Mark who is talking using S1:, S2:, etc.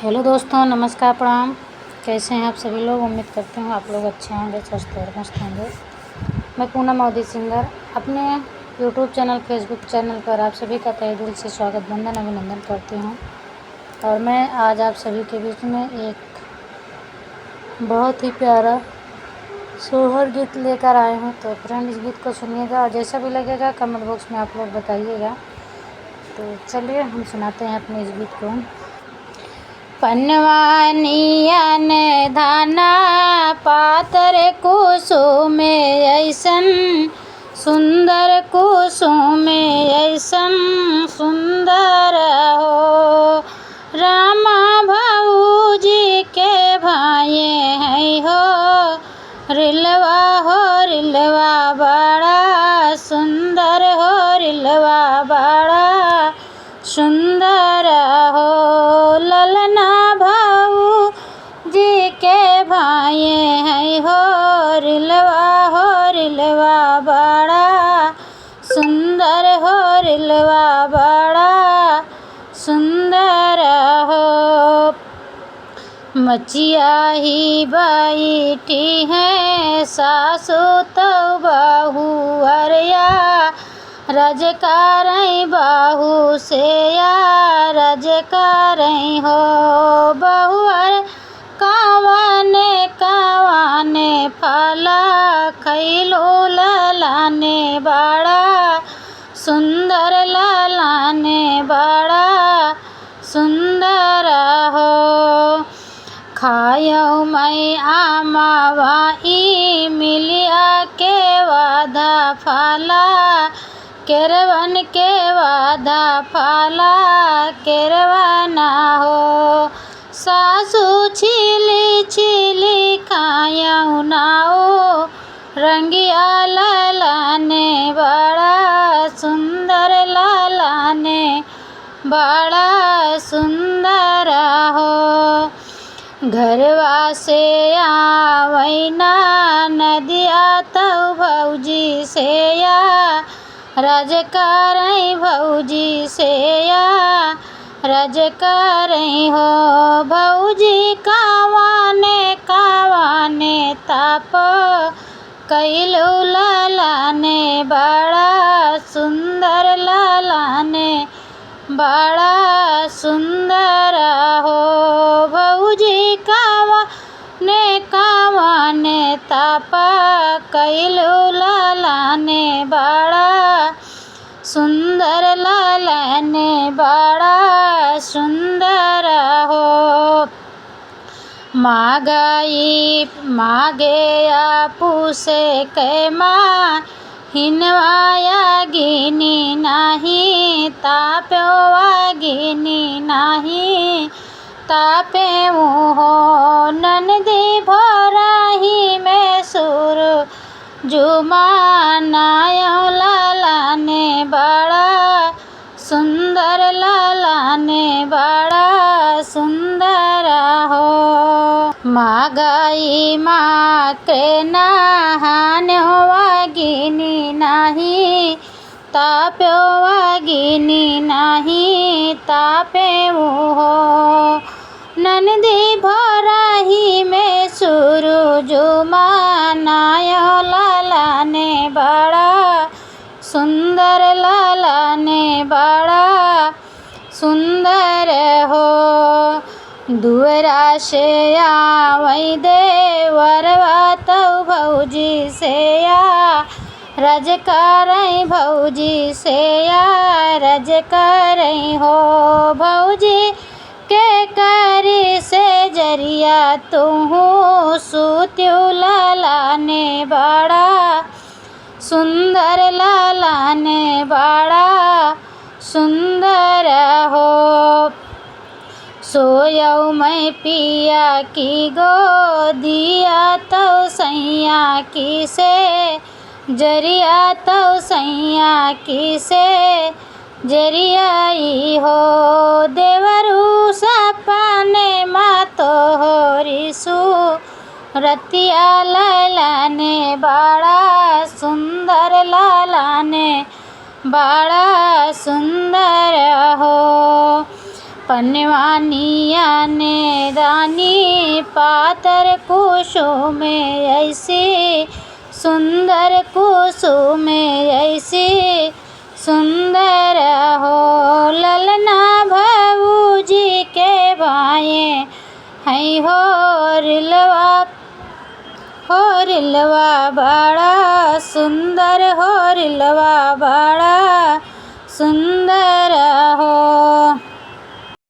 S1: Hello दोस्तों, नमस्कार, प्रणाम। कैसे हैं आप सभी लोग? उम्मीद करते हूँ आप लोग अच्छे होंगे, स्वस्थ और मस्त होंगे। मैं पूनम मोदी सिंगर अपने यूट्यूब चैनल, फेसबुक चैनल पर आप सभी का तहे दिल से स्वागत, वंदन, अभिनंदन करती हूँ। और मैं आज आप सभी के बीच में एक बहुत ही प्यारा सोहर गीत लेकर आए हूँ। तो फ्रेंड, इस गीत को सुनिएगा और जैसा भी लगेगा कमेंट बॉक्स में आप लोग बताइएगा। तो चलिए हम सुनाते हैं अपने इस गीत को। पनवानियन धाना पातर कुसुम ऐसन सुंदर, कुसुम ऐसन सुंदर हो। रामा भाऊजी के भाई हैं हो। रिलवा हो रिलवा बड़ा सुंदर हो। रिलवा बड़ा सुंदर हो। ललना भाऊ जी के भाई हैं हो। रिलवा बड़ा सुंदर हो। रिलवा बड़ा सुंदर हो। मचिया ही बैठी हैं सासु तो बहू अरिया। रजकारई बाहू से या रजकारई हो। बहुअर कावाने कावाने फला खैलो ललाने बड़ा सुंदर। ललाने बड़ा सुंदर हो। खायो मैं आमावाई मिलिया के वादा फला। केरवन के वादा फला केरवना हो। सासू छिली छिली खायऊ नाओ। रंगिया ललाने बड़ा सुंदर। ललाने बड़ा सुंदर हो। घरवा से आवैना नदिया तऊ भौजी से या। रजकारई भौजी से या रजकारई हो। भौजी कावाने कावाने ताप कैलू ललाने बड़ा सुंदर। ललाने बड़ा सुंदर हो। भौजी कावाने कावाने ताप कैलू ललाने बड़ा सुंदर। ललाने बड़ा सुंदर हो। मागे पूसे के माँ हिनवाया गिनी नाही। ताप्योवा गिनी नाही तापे मुहो। ननदी भोराही में सुर जुमानायो। ललाने बड़ा सुंदर। ललाने बड़ा सुंदर हो। मागाई माँ के नहानवा गिनी नाही। ताप्योवा गिनी नाही तापे मुहो। ननदी भोराही में सूरज मानायो। ललाने बड़ा सुंदर। ललाने बड़ा सुंदर हो। दुअरा से आवै देवरवा तऊ भौजी से या। रजकारई भौजी से या रजकारई हो। भौजी के करी से जरिया तुहू सूत्यू। ललाने बड़ा सुंदर। ललाने बड़ा सुंदर हो। सोयऊ मैं पिया की गोदिया तो सैया की से जरिया। तो सैया की से जरियाई हो। देवरू सपने मा तो होरिसु रतिया। ललाने बड़ा सुंदर। ललाने बड़ा सुंदर हो। पनवानिया ने दानी पातर कुसुम ऐसे सुंदर कुसुम ऐसे सुंदर हो ललना भौजी के भाए हैं हो रिलवा बड़ा सुंदर हो रिलवा बड़ा सुंदर हो।